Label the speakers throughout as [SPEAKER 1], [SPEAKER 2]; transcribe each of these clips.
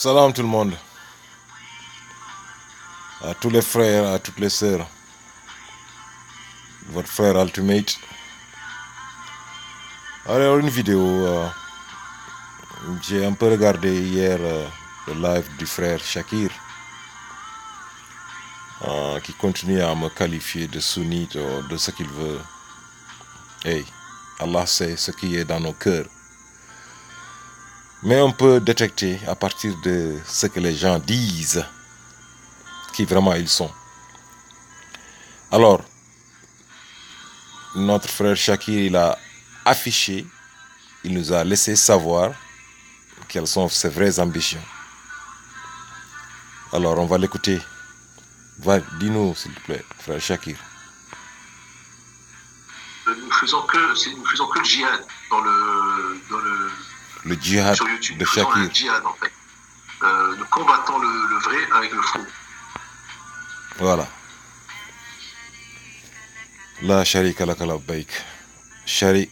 [SPEAKER 1] Salam tout le monde, à tous les frères, à toutes les sœurs. Votre frère Ultimate. Alors une vidéo, j'ai un peu regardé hier le live du frère Shakir, qui continue à me qualifier de sunnite de ce qu'il veut. Hey, Allah sait ce qui est dans nos cœurs. Mais on peut détecter à partir de ce que les gens disent qui vraiment ils sont. Alors, notre frère Shakir, il a affiché, il nous a laissé savoir quelles sont ses vraies ambitions. Alors, on va l'écouter. Dis-nous, s'il te plaît, frère Shakir.
[SPEAKER 2] Nous faisons que le djihad
[SPEAKER 1] Le djihad
[SPEAKER 2] sur YouTube.
[SPEAKER 1] de
[SPEAKER 2] Nous faisons
[SPEAKER 1] Shakir.
[SPEAKER 2] le djihad en fait. Nous combattons le vrai avec le faux.
[SPEAKER 1] Voilà. La sharika laka labbaik. Sharik.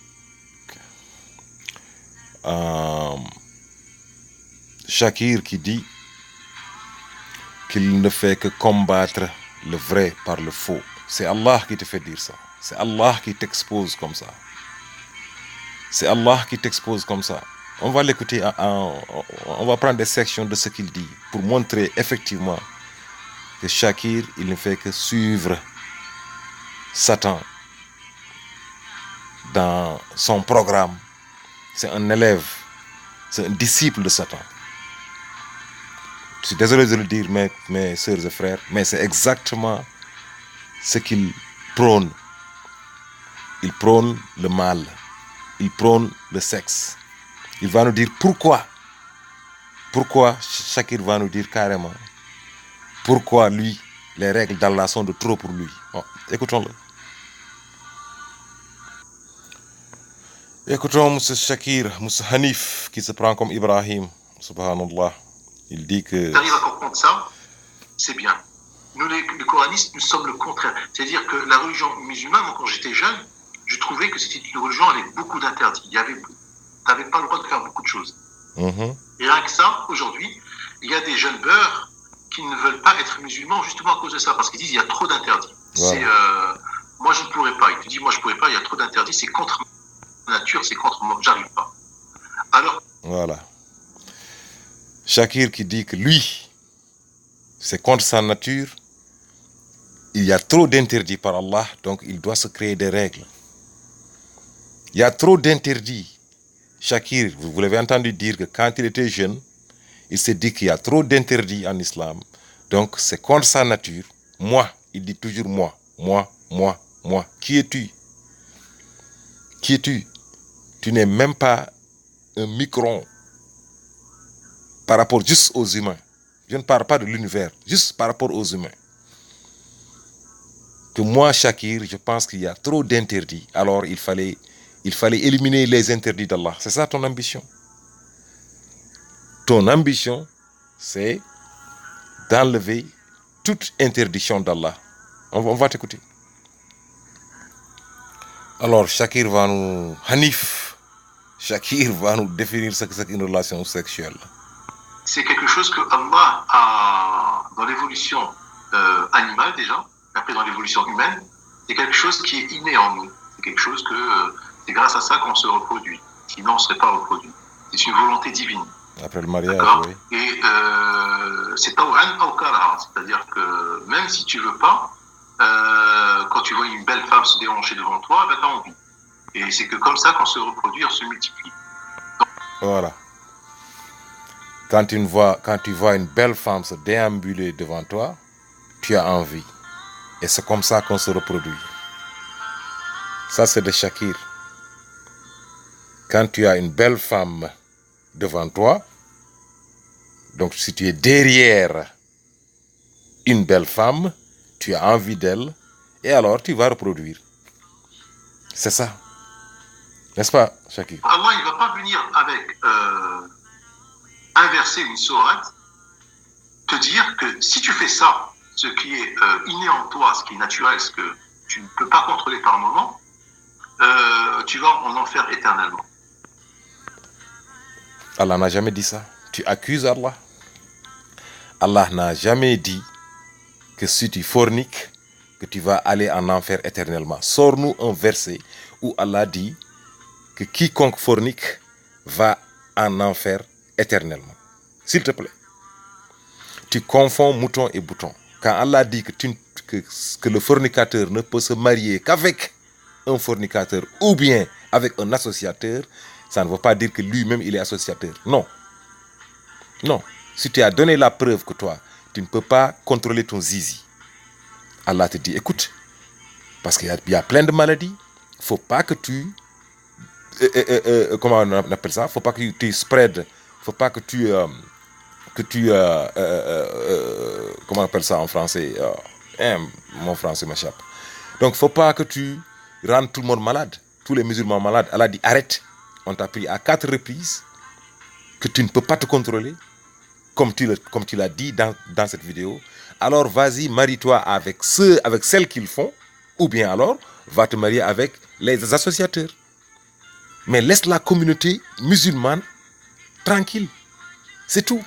[SPEAKER 1] Shakir qui dit qu'il ne fait que combattre le vrai par le faux. C'est Allah qui te fait dire ça. C'est Allah qui t'expose comme ça. C'est Allah qui t'expose comme ça. On va l'écouter, on va prendre des sections de ce qu'il dit pour montrer effectivement que Shakir, il ne fait que suivre Satan dans son programme. C'est un élève, c'est un disciple de Satan. Je suis désolé de le dire, mes sœurs et frères, mais c'est exactement ce qu'il prône. Il prône le mal, il prône le sexe. Il va nous dire pourquoi. Pourquoi Shakir va nous dire carrément pourquoi lui, les règles d'Allah sont de trop pour lui. Bon, écoutons-le. Écoutons M. Shakir, M. Hanif, qui se prend comme Ibrahim, subhanallah. Il dit que...
[SPEAKER 2] Tu arrives à comprendre ça, c'est bien. Nous, les coranistes, nous sommes le contraire. C'est-à-dire que la religion musulmane, moi, quand j'étais jeune, je trouvais que c'était une religion avec beaucoup d'interdits. Tu n'avais pas le droit de faire beaucoup de choses. Et rien que ça, aujourd'hui, il y a des jeunes beurs qui ne veulent pas être musulmans justement à cause de ça, parce qu'ils disent qu'il y a trop d'interdits. Voilà. Moi, je ne pourrais pas. Il te dit, moi, je ne pourrais pas, il y a trop d'interdits, c'est contre ma nature, c'est contre moi, j'arrive pas. Alors...
[SPEAKER 1] Voilà. Shakir qui dit que lui, c'est contre sa nature, il y a trop d'interdits par Allah, donc il doit se créer des règles. Il y a trop d'interdits. Shakir, vous l'avez entendu dire que quand il était jeune, il s'est dit qu'il y a trop d'interdits en islam, donc c'est contre sa nature. Moi, il dit toujours moi. Qui es-tu? Qui es-tu? Tu n'es même pas un micron par rapport juste aux humains. Je ne parle pas de l'univers, juste par rapport aux humains. Que moi, Shakir, je pense qu'il y a trop d'interdits. Alors il fallait éliminer les interdits d'Allah. C'est ça ton ambition? Ton ambition, c'est d'enlever toute interdiction d'Allah. On va t'écouter. Alors Shakir va nous... Hanif, Shakir va nous définir ce que c'est qu'une relation sexuelle.
[SPEAKER 2] C'est quelque chose que Allah a, dans l'évolution animale déjà, après dans l'évolution humaine, c'est quelque chose qui est inné en nous. C'est quelque chose que c'est grâce à ça qu'on se reproduit. Sinon, on ne serait pas reproduit. C'est une volonté divine.
[SPEAKER 1] Après le mariage, oui.
[SPEAKER 2] Et c'est taw'an aw karaha, c'est-à-dire que même si tu veux pas, quand tu vois une belle femme se déhancher devant toi, ben, tu as envie. Et c'est que comme ça qu'on se reproduit, on se multiplie. Donc,
[SPEAKER 1] voilà. Quand tu vois une belle femme se déambuler devant toi, tu as envie. Et c'est comme ça qu'on se reproduit. Ça, c'est de Shakir. Quand tu as une belle femme devant toi, donc si tu es derrière une belle femme, tu as envie d'elle, et alors tu vas reproduire. C'est ça. N'est-ce pas, Shakir?
[SPEAKER 2] Allah, il ne va pas venir avec un verset, une sourate, te dire que si tu fais ça, ce qui est inné en toi, ce qui est naturel, ce que tu ne peux pas contrôler par moment, tu vas en enfer éternellement.
[SPEAKER 1] Allah n'a jamais dit ça. Tu accuses Allah. Allah n'a jamais dit que si tu forniques, que tu vas aller en enfer éternellement. Sors-nous un verset où Allah dit que quiconque fornique va en enfer éternellement. S'il te plaît. Tu confonds mouton et bouton. Quand Allah dit que le fornicateur ne peut se marier qu'avec un fornicateur ou bien avec un associateur, ça ne veut pas dire que lui-même il est associateur. Non. Non. Si tu as donné la preuve que toi, tu ne peux pas contrôler ton zizi, Allah te dit, écoute, parce qu'il y a plein de maladies, il ne faut pas que tu... comment on appelle ça? Il ne faut pas que tu spread, il ne faut pas que tu... comment on appelle ça en français? Mon français m'échappe. Donc, il ne faut pas que tu rendes tout le monde malade, tous les musulmans malades. Allah dit, arrête. On t'a pris à 4 reprises que tu ne peux pas te contrôler, comme tu l'as dit dans cette vidéo. Alors, vas-y, marie-toi avec celles qu'ils font, ou bien alors, va te marier avec les associateurs. Mais laisse la communauté musulmane tranquille. C'est tout.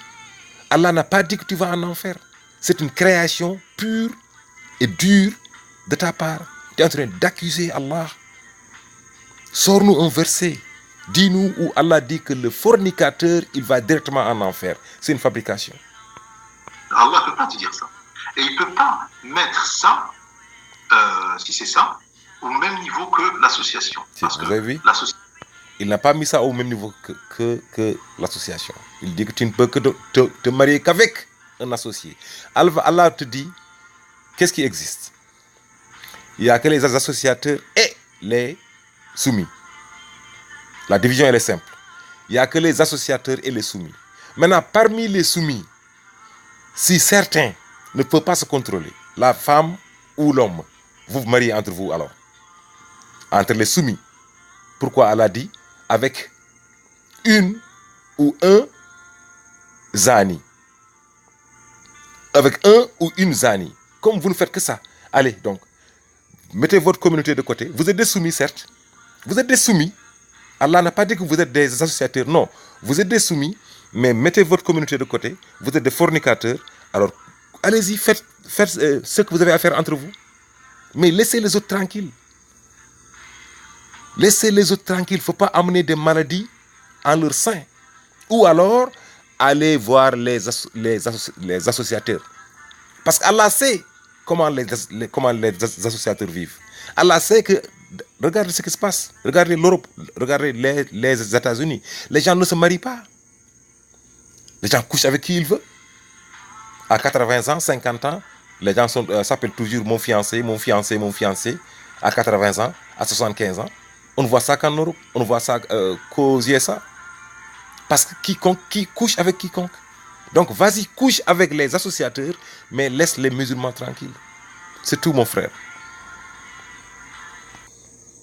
[SPEAKER 1] Allah n'a pas dit que tu vas en enfer. C'est une création pure et dure de ta part. Tu es en train d'accuser Allah. Sors-nous un verset. Dis-nous où Allah dit que le fornicateur, il va directement en enfer. C'est une fabrication.
[SPEAKER 2] Allah ne peut pas te dire ça. Et il ne peut pas mettre ça, si c'est ça, au même niveau que l'association.
[SPEAKER 1] Vous avez vu? Il n'a pas mis ça au même niveau que l'association. Il dit que tu ne peux que te marier qu'avec un associé. Allah te dit, qu'est-ce qui existe? Il n'y a que les associateurs et les soumis. La division, elle est simple. Il n'y a que les associateurs et les soumis. Maintenant, parmi les soumis, si certains ne peuvent pas se contrôler, la femme ou l'homme, vous vous mariez entre vous alors. Entre les soumis. Pourquoi Allah dit avec une ou un zani. Avec un ou une zani. Comme vous ne faites que ça. Allez, donc, mettez votre communauté de côté. Vous êtes des soumis, certes. Vous êtes des soumis. Allah n'a pas dit que vous êtes des associateurs. Non, vous êtes des soumis, mais mettez votre communauté de côté. Vous êtes des fornicateurs. Alors, allez-y, faites ce que vous avez à faire entre vous. Mais laissez les autres tranquilles. Laissez les autres tranquilles. Il ne faut pas amener des maladies en leur sein. Ou alors, allez voir les associateurs. Parce qu'Allah sait comment les associateurs vivent. Allah sait que, regardez ce qui se passe. Regardez l'Europe, regardez les États-Unis. Les gens ne se marient pas. Les gens couchent avec qui ils veulent. À 80 ans, 50 ans, les gens s'appellent toujours mon fiancé, mon fiancé, mon fiancé. À 80 ans, à 75 ans. On ne voit ça qu'en Europe. On ne voit ça qu'aux USA. Parce que qui couche avec quiconque. Donc, vas-y, couche avec les associateurs, mais laisse les musulmans tranquilles. C'est tout, mon frère.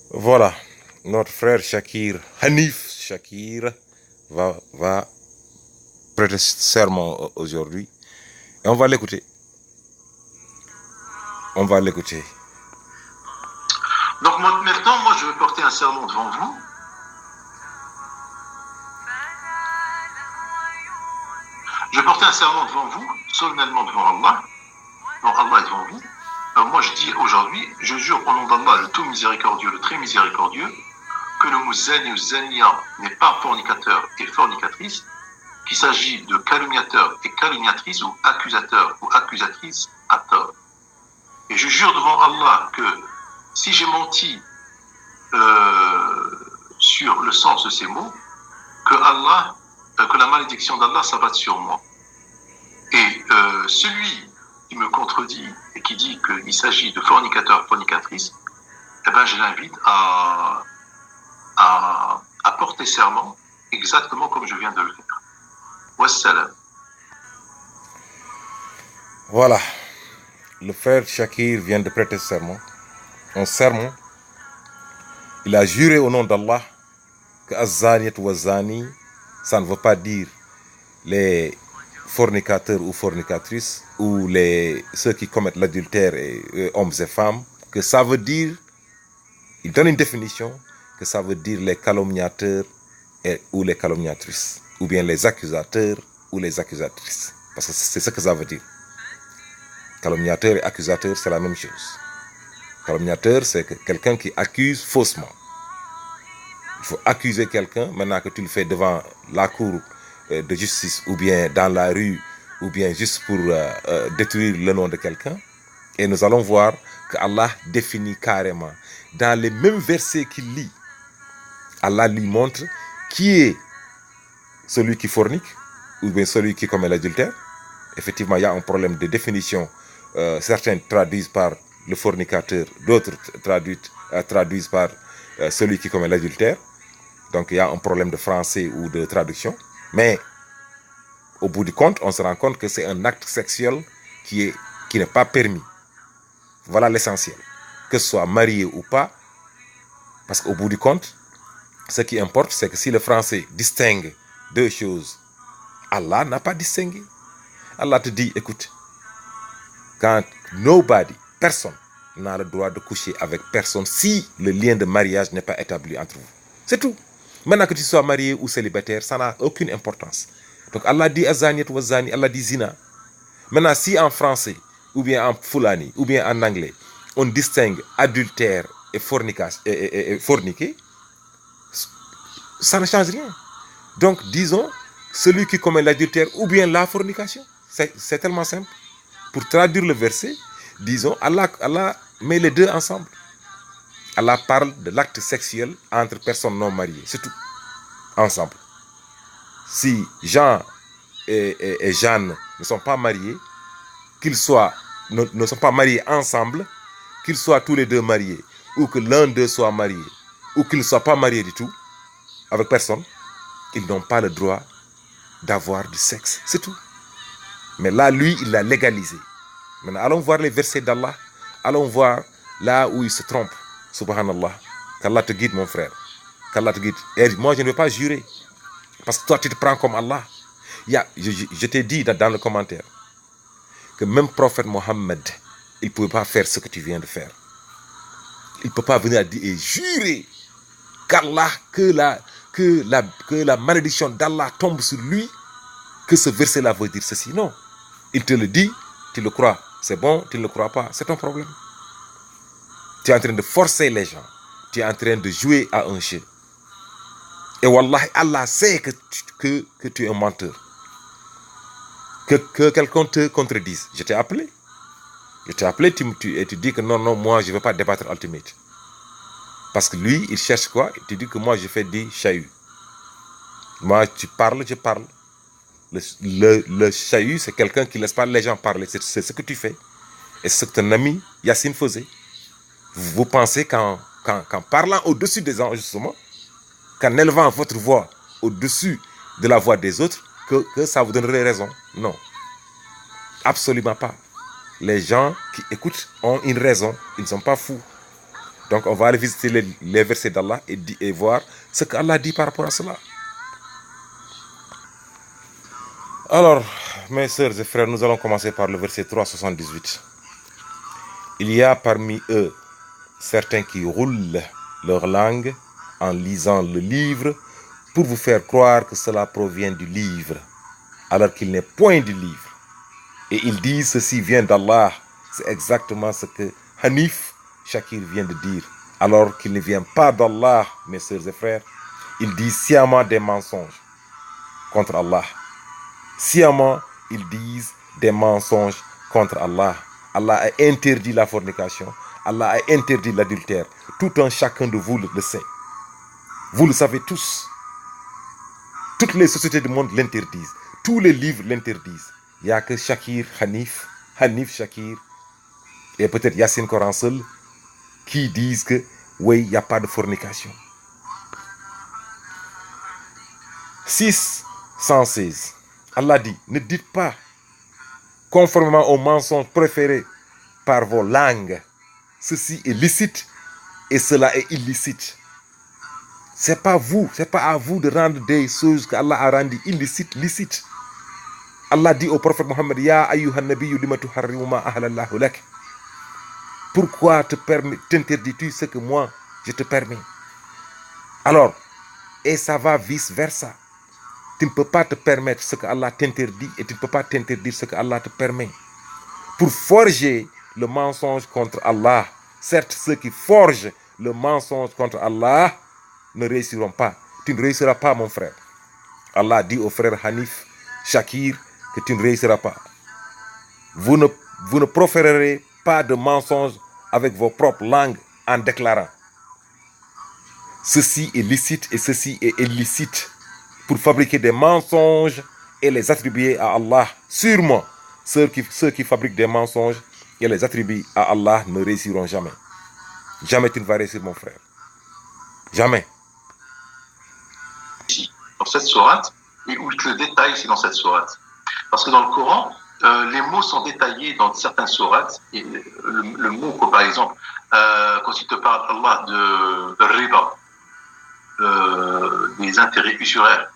[SPEAKER 1] Voilà. Notre frère Shakir, Hanif Shakir, va prêter serment aujourd'hui. Et on va l'écouter. On va l'écouter.
[SPEAKER 2] Donc maintenant, moi, je vais porter un serment devant vous. Je vais porter un serment devant vous, solennellement devant Allah. Devant Allah et devant vous. Alors moi, je dis aujourd'hui, je jure au nom d'Allah, le tout miséricordieux, le très miséricordieux, que le mot zani ou zania n'est pas fornicateur et fornicatrice, qu'il s'agit de calomniateur et calomniatrice ou accusatrice à tort. Et je jure devant Allah que si j'ai menti sur le sens de ces mots, que la malédiction d'Allah s'abatte sur moi. Et celui qui me contredit et qui dit qu'il s'agit de fornicateur, fornicatrice, eh ben je l'invite à porter serment exactement comme je viens de le faire. Wassalam.
[SPEAKER 1] Voilà. Le frère Shakir vient de prêter serment. Un serment. Il a juré au nom d'Allah que Az-Zaniyat wa Zani, ça ne veut pas dire les fornicateurs ou fornicatrices ou ceux qui commettent l'adultère, hommes et femmes, que ça veut dire, il donne une définition, que ça veut dire les calomniateurs ou les calomniatrices, ou bien les accusateurs ou les accusatrices. Parce que c'est ce que ça veut dire. Calomniateur et accusateur, c'est la même chose. Calomniateur, c'est quelqu'un qui accuse faussement. Il faut accuser quelqu'un, maintenant que tu le fais devant la cour de justice, ou bien dans la rue, ou bien juste pour détruire le nom de quelqu'un. Et nous allons voir que Allah définit carrément, dans les mêmes versets qu'il lit, Allah lui montre qui est celui qui fornique, ou bien celui qui commet l'adultère. Effectivement, il y a un problème de définition. Certains traduisent par le fornicateur, d'autres traduisent par celui qui commet l'adultère. Donc il y a un problème de français ou de traduction. Mais au bout du compte, on se rend compte que c'est un acte sexuel qui n'est pas permis. Voilà l'essentiel. Que ce soit marié ou pas, parce qu'au bout du compte, ce qui importe, c'est que si le français distingue deux choses, Allah n'a pas distingué. Allah te dit, écoute, quand personne n'a le droit de coucher avec personne si le lien de mariage n'est pas établi entre vous. C'est tout. Maintenant que tu sois marié ou célibataire, ça n'a aucune importance. Donc Allah dit azaniyat wa zani, Allah dit zina. Maintenant, si en français, ou bien en fulani, ou bien en anglais, on distingue adultère et forniquer, ça ne change rien. Donc, disons, celui qui commet l'adultère ou bien la fornication. C'est tellement simple. Pour traduire le verset, disons, Allah met les deux ensemble. Allah parle de l'acte sexuel entre personnes non mariées. C'est tout. Ensemble. Si Jean et Jeanne ne sont pas mariés, qu'ils soient ne sont pas mariés ensemble, qu'ils soient tous les deux mariés, ou que l'un d'eux soit marié, ou qu'ils ne soient pas mariés du tout, avec personne, ils n'ont pas le droit d'avoir du sexe. C'est tout. Mais là, lui, il l'a légalisé. Maintenant, allons voir les versets d'Allah. Allons voir là où il se trompe. Subhanallah. Qu'Allah te guide, mon frère. Qu'Allah te guide. Et moi, je ne vais pas jurer. Parce que toi, tu te prends comme Allah. Je t'ai dit dans le commentaire que même prophète Mohammed, il ne pouvait pas faire ce que tu viens de faire. Il ne peut pas venir dire et jurer qu'Allah, que la malédiction d'Allah tombe sur lui, que ce verset-là veut dire ceci. Non. Il te le dit, tu le crois. C'est bon, tu ne le crois pas. C'est ton problème. Tu es en train de forcer les gens. Tu es en train de jouer à un jeu. Et Wallah, Allah sait que tu es un menteur. Que quelqu'un te contredise. Je t'ai appelé. Je t'ai appelé et tu dis que non, moi je ne veux pas débattre ultimate. Parce que lui, il cherche quoi? Il te dit que moi je fais des chahuts. Moi, tu parles, je parle. Le chahut, c'est quelqu'un qui ne laisse pas les gens parler. C'est ce que tu fais. Et c'est ce que ton ami Yassine faisait. Vous pensez qu'en parlant au-dessus des enregistrements, qu'en élevant votre voix au-dessus de la voix des autres, que ça vous donnerait raison. Non. Absolument pas. Les gens qui écoutent ont une raison. Ils ne sont pas fous. Donc on va aller visiter les versets d'Allah et voir ce qu'Allah dit par rapport à cela. Alors, mes sœurs et frères, nous allons commencer par le verset 378. Il y a parmi eux certains qui roulent leur langue en lisant le livre pour vous faire croire que cela provient du livre, alors qu'il n'est point du livre. Et ils disent ceci vient d'Allah. C'est exactement ce que Hanif Shakir vient de dire. Alors qu'il ne vient pas d'Allah, mes sœurs et frères, ils disent sciemment des mensonges contre Allah. Sciemment, ils disent des mensonges contre Allah. Allah a interdit la fornication. Allah a interdit l'adultère. Tout un chacun de vous le sait. Vous le savez tous. Toutes les sociétés du monde l'interdisent. Tous les livres l'interdisent. Il n'y a que Shakir, Hanif Shakir, et peut-être Yassine Coran seul, qui disent que oui, il n'y a pas de fornication. 616. Allah dit, ne dites pas, conformément aux mensonges préférés par vos langues, ceci est licite et cela est illicite. C'est pas à vous de rendre des choses qu'Allah a rendues illicites, licites. Allah dit au prophète Mohammed, Ya ayyuhan nabiyyu lima tuharrimu ma ahlallahu lak. Pourquoi t'interdis-tu ce que moi je te permets? Alors, et ça va vice versa. Tu ne peux pas te permettre ce que Allah t'interdit et tu ne peux pas t'interdire ce que Allah te permet. Pour forger le mensonge contre Allah, certes, ceux qui forgent le mensonge contre Allah ne réussiront pas. Tu ne réussiras pas, mon frère. Allah dit au frère Hanif Shakir que tu ne réussiras pas. Vous ne proférerez pas de mensonges avec vos propres langues en déclarant ceci est licite et ceci est illicite pour fabriquer des mensonges et les attribuer à Allah. Sûrement, ceux qui fabriquent des mensonges et les attribuent à Allah ne réussiront jamais. Jamais tu ne vas réussir, mon frère. Jamais.
[SPEAKER 2] Dans cette sourate, et où il te le détaille, c'est dans cette sourate. Parce que dans le Coran, les mots sont détaillés dans certaines sourates. Et le mot, par exemple, quand il te parle, Allah, de riba, des intérêts usuraires,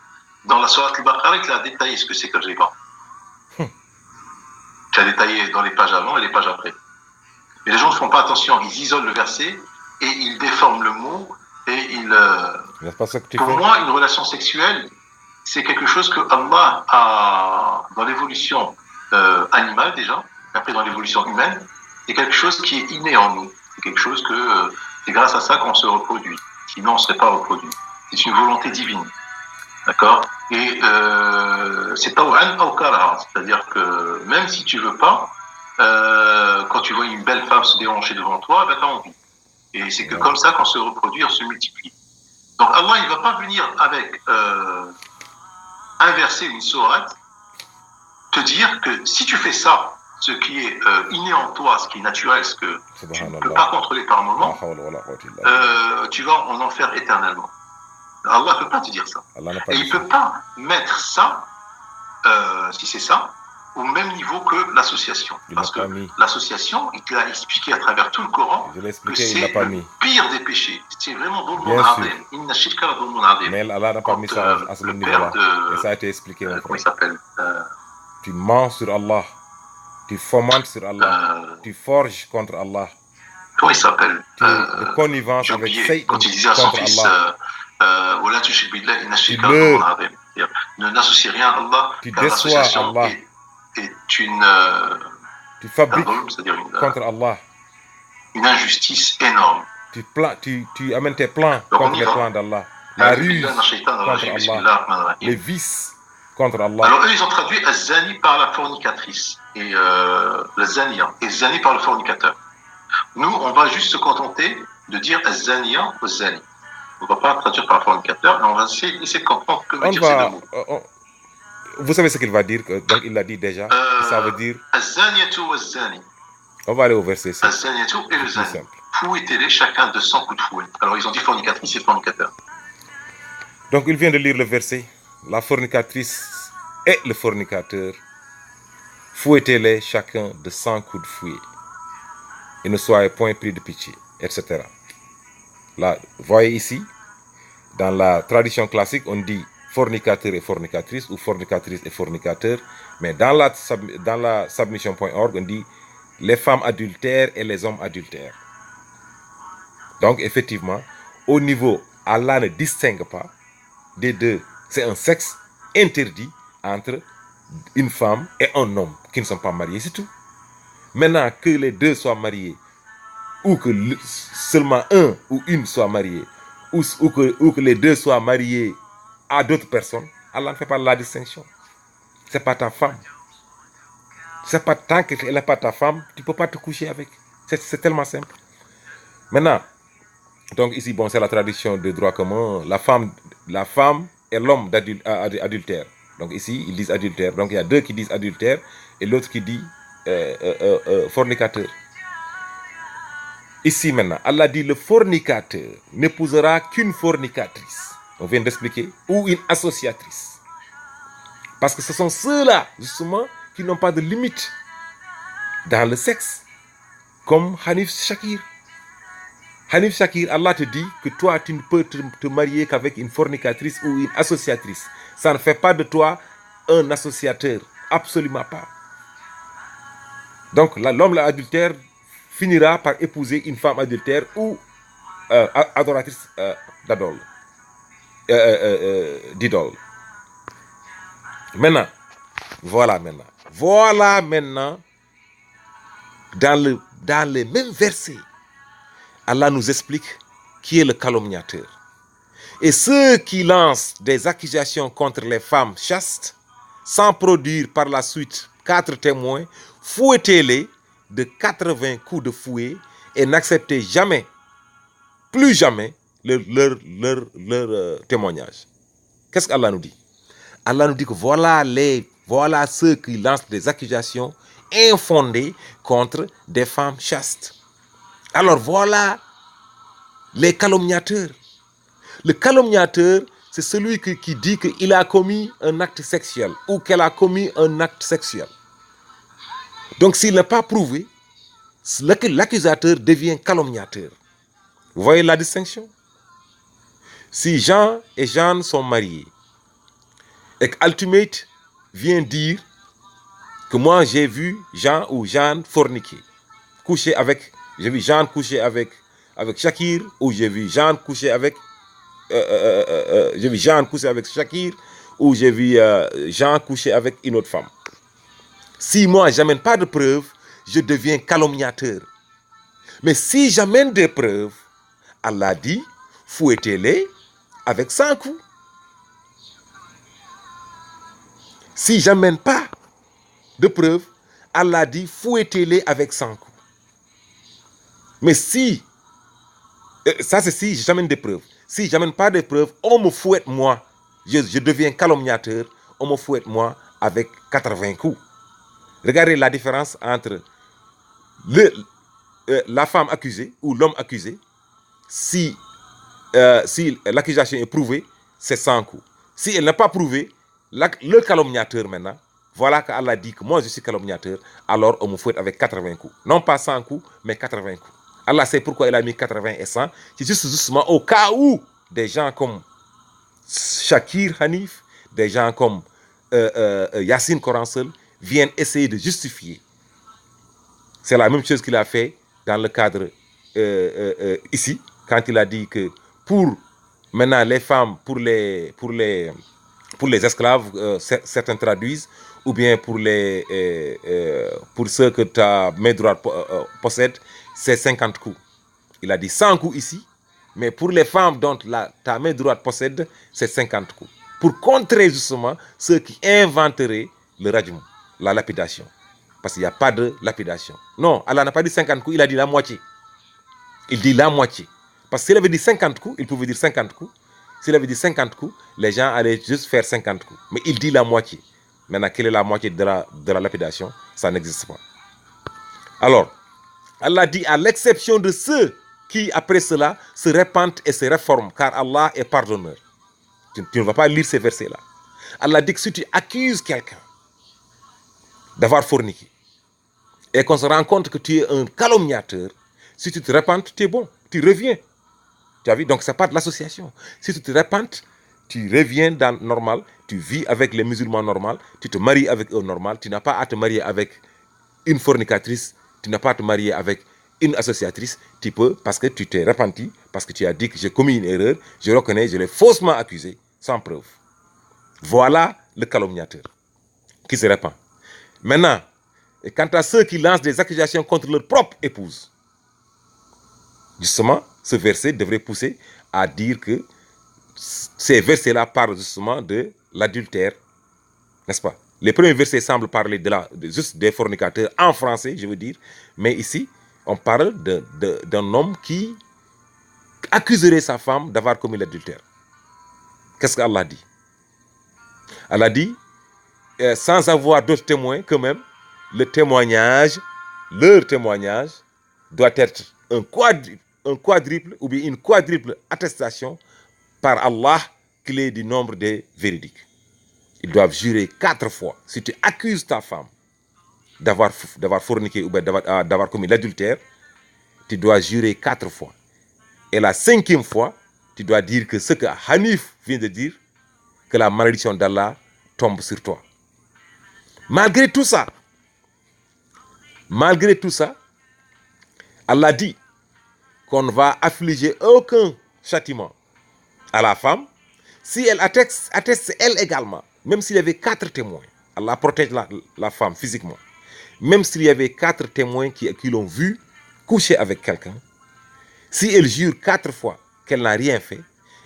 [SPEAKER 2] dans la sourate al-Baqarah, il a détaillé ce que c'est que le riba. Il a détaillé dans les pages avant et les pages après. Mais les gens ne font pas attention, ils isolent le verset et ils déforment le mot et pour moi, une relation sexuelle, c'est quelque chose que Allah a, dans l'évolution animale déjà, et après dans l'évolution humaine, c'est quelque chose qui est inné en nous. C'est quelque chose que c'est grâce à ça qu'on se reproduit. Sinon, on ne serait pas reproduit. C'est une volonté divine. D'accord? Et c'est taw'an ou karaha. C'est-à-dire que même si tu veux pas, quand tu vois une belle femme se déhancher devant toi, ben, tu as envie. Et c'est que comme ça qu'on se reproduit, on se multiplie. Donc Allah, il ne va pas venir avec inverser une sourate, te dire que si tu fais ça, ce qui est inné en toi, ce qui est naturel, ce que tu ne peux pas contrôler par moment, tu vas en enfer éternellement. Allah ne peut pas te dire ça. Et il ne peut pas mettre ça, si c'est ça, au même niveau que l'association. Parce que l'association, il te l'a expliqué à travers tout le Coran que c'est le pire des péchés. C'est vraiment dans le monde adem. Inna shirka dans le monde adem.
[SPEAKER 1] Mais Allah n'a pas mis ça à ce niveau-là. Et ça a été expliqué.
[SPEAKER 2] Comment il s'appelle
[SPEAKER 1] Tu mens sur Allah. Tu fomentes sur Allah. Tu forges contre Allah.
[SPEAKER 2] Comment il s'appelle
[SPEAKER 1] de connivence avec Satan
[SPEAKER 2] quand il disait à son fils ne n'associe rien à Allah.
[SPEAKER 1] Tu déçois Allah.
[SPEAKER 2] Est une
[SPEAKER 1] tu fabriques contre Allah
[SPEAKER 2] une injustice énorme.
[SPEAKER 1] Tu amènes tes plans contre les plans d'Allah. La ruse contre Allah. Les vices contre Allah.
[SPEAKER 2] Alors eux, ils ont traduit az-zani par la fornicatrice et la zania et zani par le fornicateur. Nous, on va juste se contenter de dire az-zania au zani. On ne va pas traduire par le fornicateur, mais on va essayer de comprendre que veut dire ces deux mots.
[SPEAKER 1] Vous savez ce qu'il va dire, donc il l'a dit déjà. Ça veut dire. On va aller au verset 7.
[SPEAKER 2] Et le zani. Fouettez-les chacun de 100 coups de fouet. Alors ils ont dit fornicatrice et fornicateur.
[SPEAKER 1] Donc il vient de lire le verset. La fornicatrice et le fornicateur, fouettez-les chacun de 100 coups de fouet. Et ne soyez point pris de pitié, etc. Là, voyez ici, dans la tradition classique, on dit fornicateur et fornicatrice ou fornicatrice et fornicateur, mais dans la submission.org, on dit les femmes adultères et les hommes adultères. Donc, effectivement, au niveau, Allah ne distingue pas des deux. C'est un sexe interdit entre une femme et un homme qui ne sont pas mariés, c'est tout. Maintenant, que les deux soient mariés, ou que seulement un ou une soit marié, ou que les deux soient mariés à d'autres personnes, Allah ne fait pas la distinction. C'est pas ta femme. C'est pas tant qu'elle n'est pas ta femme, tu ne peux pas te coucher avec. C'est tellement simple. Maintenant, donc ici, bon, c'est la tradition de droit commun. La femme et l'homme adultère. Donc ici, ils disent adultère. Donc il y a deux qui disent adultère et l'autre qui dit fornicateur. Ici maintenant, Allah dit le fornicateur n'épousera qu'une fornicatrice. On vient d'expliquer. Ou une associatrice. Parce que ce sont ceux-là, justement, qui n'ont pas de limite dans le sexe. Comme Hanif Shakir. Hanif Shakir, Allah te dit que toi, tu ne peux te marier qu'avec une fornicatrice ou une associatrice. Ça ne fait pas de toi un associateur. Absolument pas. Donc, l'homme adultère finira par épouser une femme adultère ou adoratrice d'idole. Maintenant, voilà maintenant, dans les mêmes versets, Allah nous explique qui est le calomniateur. Et ceux qui lancent des accusations contre les femmes chastes, sans produire par la suite 4 témoins, fouettez-les de 80 coups de fouet et n'acceptez jamais, plus jamais, leur témoignage. Qu'est-ce qu'Allah nous dit? Allah nous dit que voilà ceux qui lancent des accusations infondées contre des femmes chastes. Alors voilà les calomniateurs. Le calomniateur, c'est celui qui dit qu'il a commis un acte sexuel ou qu'elle a commis un acte sexuel. Donc s'il n'est pas prouvé, l'accusateur devient calomniateur. Vous voyez la distinction? Si Jean et Jeanne sont mariés et qu'Ultimate vient dire que moi j'ai vu Jean ou Jeanne forniquer, j'ai vu Jeanne coucher avec Shakir, ou j'ai vu Jeanne coucher avec j'ai vu Jeanne coucher avec Shakir, ou j'ai vu Jean coucher avec une autre femme. Si moi j'amène pas de preuves, je deviens calomniateur. Mais si j'amène des preuves, Allah dit fouettez-les avec 100 coups. Si j'amène pas de preuves, Allah dit fouettez-les avec 100 coups. Mais si, ça c'est si j'amène des preuves. Si j'amène pas de preuves, on me fouette moi. Je deviens calomniateur, on me fouette moi avec 80 coups. Regardez la différence entre la femme accusée ou l'homme accusé. Si l'accusation est prouvée, c'est 100 coups. Si elle n'est pas prouvée, le calomniateur maintenant, voilà qu'Allah dit que moi je suis calomniateur, alors on me fouette avec 80 coups. Non pas 100 coups, mais 80 coups. Allah sait pourquoi il a mis 80 et 100. C'est justement au cas où des gens comme Shakir Hanif, des gens comme Yassine Koransel viennent essayer de justifier. C'est la même chose qu'il a fait dans le cadre ici, quand il a dit que pour maintenant les femmes, pour les esclaves, certains traduisent, ou bien pour ceux que ta main droite possède, c'est 50 coups. Il a dit 100 coups ici, mais pour les femmes dont ta main droite possède, c'est 50 coups. Pour contrer justement ceux qui inventeraient le rajm, la lapidation. Parce qu'il n'y a pas de lapidation. Non, Allah n'a pas dit 50 coups, il a dit la moitié. Il dit la moitié. Parce que s'il avait dit 50 coups, il pouvait dire 50 coups. S'il avait dit 50 coups, les gens allaient juste faire 50 coups. Mais il dit la moitié. Maintenant, quelle est la moitié de la lapidation? Ça n'existe pas. Alors, Allah dit à l'exception de ceux qui, après cela, se repentent et se réforment, car Allah est pardonneur. Tu ne vas pas lire ces versets-là. Allah dit que si tu accuses quelqu'un d'avoir forniqué et qu'on se rend compte que tu es un calomniateur, si tu te repentes, tu es bon, tu reviens. Tu as vu? Donc, ce n'est pas de l'association. Si tu te repentes, tu reviens dans le normal, tu vis avec les musulmans normaux, tu te maries avec eux normal, tu n'as pas à te marier avec une fornicatrice, tu n'as pas à te marier avec une associatrice, tu peux, parce que tu t'es repenti, parce que tu as dit que j'ai commis une erreur, je reconnais, je l'ai faussement accusé, sans preuve. Voilà le calomniateur qui se répand. Maintenant, quant à ceux qui lancent des accusations contre leur propre épouse, justement, ce verset devrait pousser à dire que ces versets-là parlent justement de l'adultère, n'est-ce pas? Les premiers versets semblent parler juste des fornicateurs en français, je veux dire, mais ici, on parle d'un homme qui accuserait sa femme d'avoir commis l'adultère. Qu'est-ce qu'Allah dit? Allah dit, sans avoir d'autres témoins que même, leur témoignage doit être un quadruple ou bien une quadruple attestation par Allah qu'il est du nombre des véridiques. Ils doivent jurer 4 fois. Si tu accuses ta femme d'avoir forniqué ou d'avoir commis l'adultère, tu dois jurer 4 fois. Et la 5e fois, tu dois dire que ce que Hanif vient de dire, que la malédiction d'Allah tombe sur toi. Malgré tout ça, Allah dit qu'on ne va affliger aucun châtiment à la femme si elle atteste elle également même s'il y avait 4 témoins, Allah protège la femme physiquement, même s'il y avait 4 témoins qui l'ont vu coucher avec quelqu'un, si elle jure 4 fois qu'elle n'a rien fait,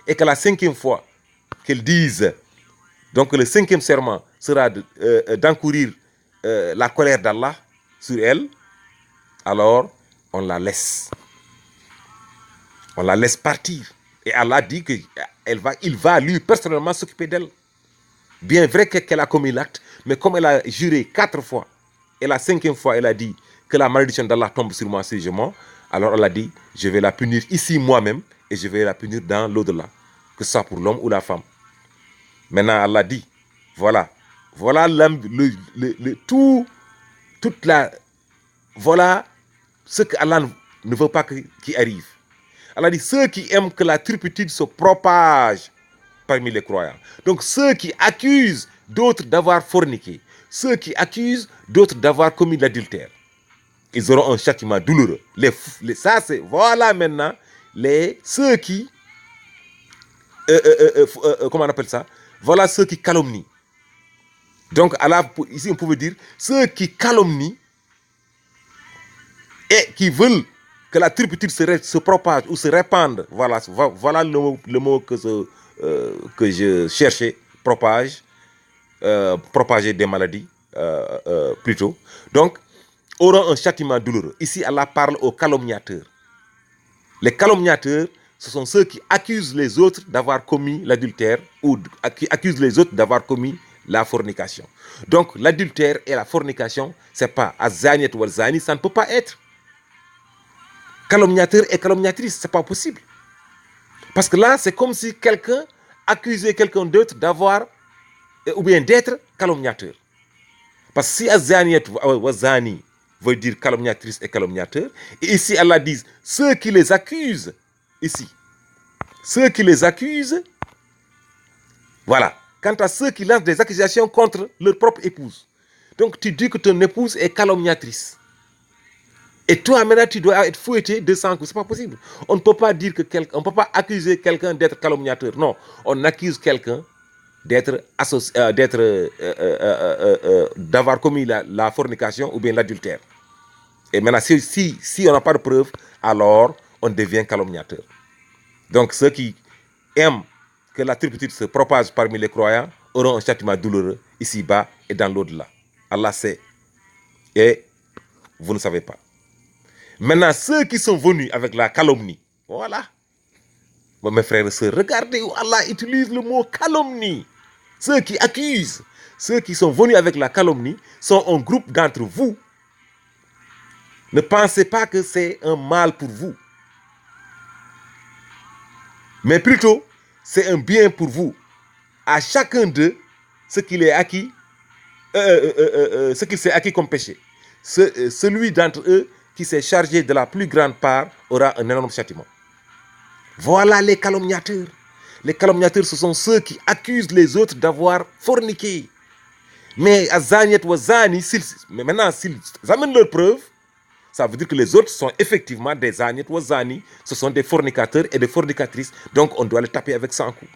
[SPEAKER 1] et que la 5e fois qu'elle dise, donc le 5e serment sera d'encourir la colère d'Allah sur elle, alors on la laisse. On la laisse partir. Et Allah dit qu'il va lui personnellement s'occuper d'elle. Bien vrai qu'elle a commis l'acte, mais comme elle a juré 4 fois, et la 5e fois elle a dit que la malédiction d'Allah tombe sur moi si je mens, alors elle a dit, je vais la punir ici moi-même, et je vais la punir dans l'au-delà, que ce soit pour l'homme ou la femme. Maintenant Allah dit, voilà voilà ce que Allah ne veut pas qu'il arrive. Allah dit, ceux qui aiment que la turpitude se propage parmi les croyants. Donc ceux qui accusent d'autres d'avoir forniqué, ceux qui accusent d'autres d'avoir commis l'adultère, ils auront un châtiment douloureux. Ça c'est, voilà maintenant, ceux qui, comment on appelle ça? Voilà ceux qui calomnient. Donc Allah, ici on pouvait dire, ceux qui calomnient et qui veulent que la turpitude se propage ou se répande, voilà le mot que je cherchais, propager des maladies, plutôt. Donc, auront un châtiment douloureux. Ici, Allah parle aux calomniateurs. Les calomniateurs, ce sont ceux qui accusent les autres d'avoir commis l'adultère ou qui accusent les autres d'avoir commis la fornication. Donc, l'adultère et la fornication, c'est pas azaniat ou zani, ça ne peut pas être. Calomniateur et calomniatrice, c'est pas possible. Parce que là, c'est comme si quelqu'un accusait quelqu'un d'autre d'avoir ou bien d'être calomniateur. Parce que si azaniat ou zani veut dire calomniatrice et calomniateur, et ici Allah dit ceux qui les accusent, ici, ceux qui les accusent, voilà. Quant à ceux qui lancent des accusations contre leur propre épouse. Donc tu dis que ton épouse est calomniatrice. Et toi, maintenant, tu dois être fouetté de 100 coups. Ce n'est pas possible. On ne peut pas dire que on ne peut pas accuser quelqu'un d'être calomniateur. Non, on accuse quelqu'un d'avoir commis la fornication ou bien l'adultère. Et maintenant, si on n'a pas de preuve, alors on devient calomniateur. Donc, ceux qui aiment que la turpitude se propage parmi les croyants auront un châtiment douloureux ici-bas et dans l'au-delà. Allah sait. Et vous ne savez pas. Maintenant, ceux qui sont venus avec la calomnie, voilà. Bon, mes frères et sœurs, regardez où Allah utilise le mot calomnie. Ceux qui accusent, ceux qui sont venus avec la calomnie, sont un groupe d'entre vous. Ne pensez pas que c'est un mal pour vous. Mais plutôt, c'est un bien pour vous. À chacun d'eux, ce qu'il est acquis, ce qu'il s'est acquis comme péché. Celui d'entre eux qui s'est chargé de la plus grande part aura un énorme châtiment. Voilà les calomniateurs. Les calomniateurs, ce sont ceux qui accusent les autres d'avoir forniqué. Mais azaniat wa zani, mais maintenant, s'ils amènent leurs preuves, ça veut dire que les autres sont effectivement des zaniat wa zani. Ce sont des fornicateurs et des fornicatrices. Donc, on doit les taper avec 100 coups.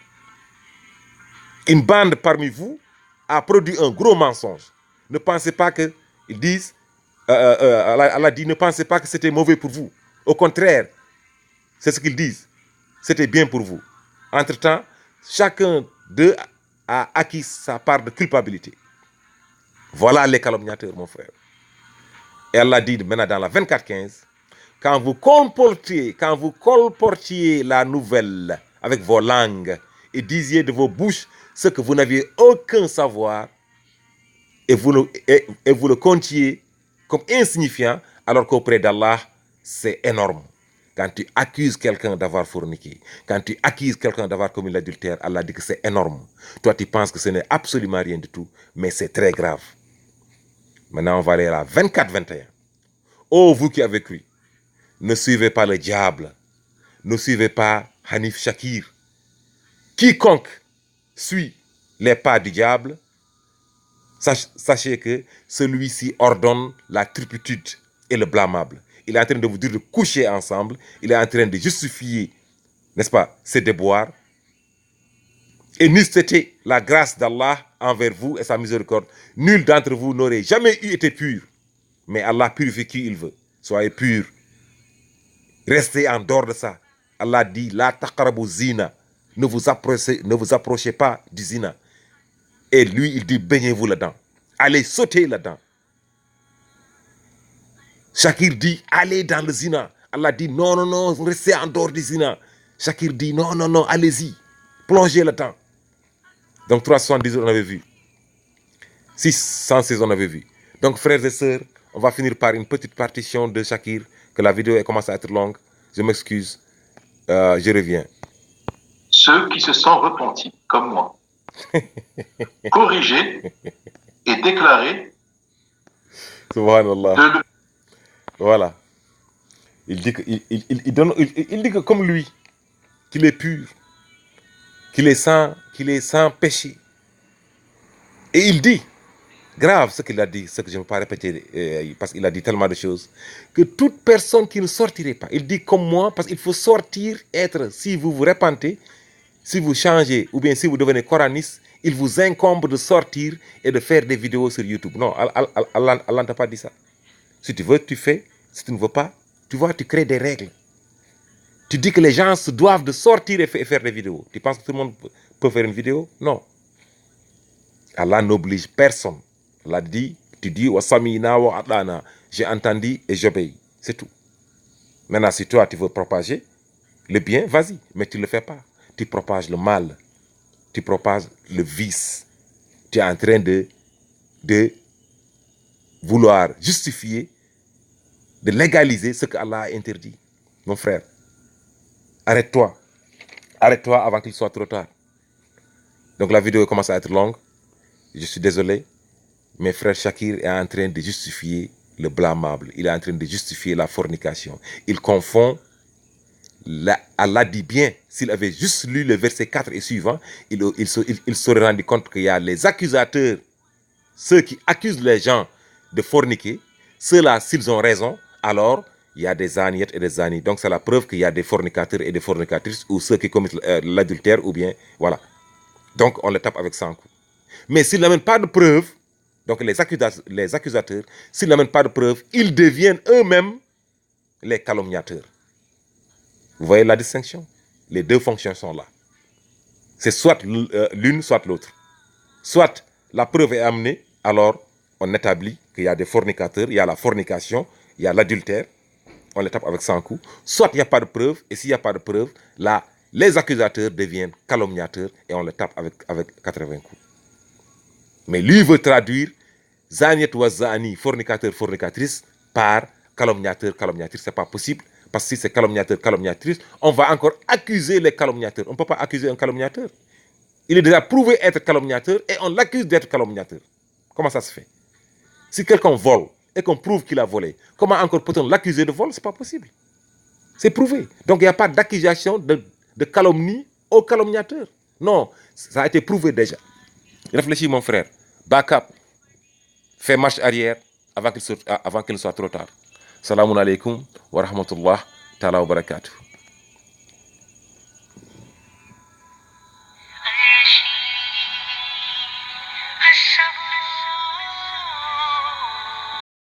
[SPEAKER 1] Une bande parmi vous a produit un gros mensonge. Ne pensez pas qu'ils disent, Allah dit, ne pensez pas que c'était mauvais pour vous. Au contraire, c'est ce qu'ils disent. C'était bien pour vous. Entre-temps, chacun d'eux a acquis sa part de culpabilité. Voilà les calomniateurs, mon frère. Et Allah dit maintenant dans la 24:15, quand vous colportiez la nouvelle avec vos langues et disiez de vos bouches ce que vous n'aviez aucun savoir et vous le comptiez comme insignifiant, alors qu'auprès d'Allah, c'est énorme. Quand tu accuses quelqu'un d'avoir forniqué, quand tu accuses quelqu'un d'avoir commis l'adultère, Allah dit que c'est énorme. Toi, tu penses que ce n'est absolument rien du tout, mais c'est très grave. Maintenant, on va aller à la 24-21. Oh, vous qui avez cru, ne suivez pas le diable, ne suivez pas Hanif Shakir. Quiconque suit les pas du diable, sachez que celui-ci ordonne la turpitude et le blâmable. Il est en train de vous dire de coucher ensemble. Il est en train de justifier, n'est-ce pas, ses déboires. Et n'eût été la grâce d'Allah envers vous et sa miséricorde, nul d'entre vous n'aurait jamais eu été pur. Mais Allah purifie qui il veut. Soyez purs. Restez en dehors de ça. Allah dit, la taqrabu zina. Ne vous approchez pas du zina. Et lui, il dit, baignez-vous là-dedans. Allez sauter là-dedans. Shakir dit, allez dans le zina. Allah dit, non, non, non, restez en dehors du zina. Shakir dit, non, non, non, allez-y. Plongez là-dedans. Donc 378, on avait vu. 616, on avait vu. Donc frères et sœurs, on va finir par une petite partition de Shakir, que la vidéo commence à être longue. Je m'excuse. Je reviens.
[SPEAKER 2] Ceux qui se sont repentis, comme moi, corrigés et déclarés.
[SPEAKER 1] Subhanallah. Voilà. Il dit que comme lui, qu'il est pur, qu'il est sans péché. Et il dit, grave ce qu'il a dit, ce que je ne vais pas répéter, parce qu'il a dit tellement de choses, que toute personne qui ne sortirait pas, il dit comme moi, parce qu'il faut sortir, si vous vous repentez, si vous changez, ou bien si vous devenez coraniste, il vous incombe de sortir et de faire des vidéos sur YouTube. Non, Allah n'a pas dit ça. Si tu veux, tu fais. Si tu ne veux pas, tu vois, tu crées des règles. Tu dis que les gens se doivent de sortir et faire des vidéos. Tu penses que tout le monde peut faire une vidéo? Non. Allah n'oblige personne. Allah dit, tu dis, wasamina wa atana. J'ai entendu et j'obéis. C'est tout. Maintenant, si toi, tu veux propager le bien, vas-y. Mais tu ne le fais pas. Tu propages le mal. Tu propages le vice. Tu es en train de vouloir justifier, de légaliser ce que Allah a interdit. Mon frère, arrête-toi. Arrête-toi avant qu'il soit trop tard. Donc la vidéo commence à être longue. Je suis désolé. Mais frère Shakir est en train de justifier le blâmable. Il est en train de justifier la fornication. Il confond. Allah dit bien, s'il avait juste lu le verset 4 et suivant, il serait rendu compte qu'il y a les accusateurs, ceux qui accusent les gens de forniquer. Ceux-là, s'ils ont raison, alors il y a des zaniettes et des zanis. Donc c'est la preuve qu'il y a des fornicateurs et des fornicatrices, ou ceux qui commettent l'adultère, ou bien, voilà. Donc on les tape avec 100 coups. Mais s'ils n'amènent pas de preuves, donc les accusateurs, s'ils n'amènent pas de preuves, ils deviennent eux-mêmes les calomniateurs. Vous voyez la distinction? Les deux fonctions sont là. C'est soit l'une, soit l'autre. Soit la preuve est amenée, alors on établit qu'il y a des fornicateurs, il y a la fornication, il y a l'adultère, on les tape avec 100 coups. Soit il n'y a pas de preuve, et s'il n'y a pas de preuve, là, les accusateurs deviennent calomniateurs et on les tape avec 80 coups. Mais lui veut traduire Zaniet ou Zani, fornicateur, fornicatrice, par calomniateur, calomniatrice. Ce n'est pas possible. Parce que si c'est calomniateur, calomniatrice, on va encore accuser les calomniateurs. On ne peut pas accuser un calomniateur. Il est déjà prouvé être calomniateur et on l'accuse d'être calomniateur. Comment ça se fait? Si quelqu'un vole et qu'on prouve qu'il a volé, comment encore peut-on l'accuser de vol? Ce n'est pas possible. C'est prouvé. Donc il n'y a pas d'accusation de calomnie au calomniateur. Non, ça a été prouvé déjà. Réfléchis mon frère. Back up. Fais marche arrière avant qu'il ne soit trop tard. Salamun alaikum wa rahmatullah ta'ala wa barakatuh.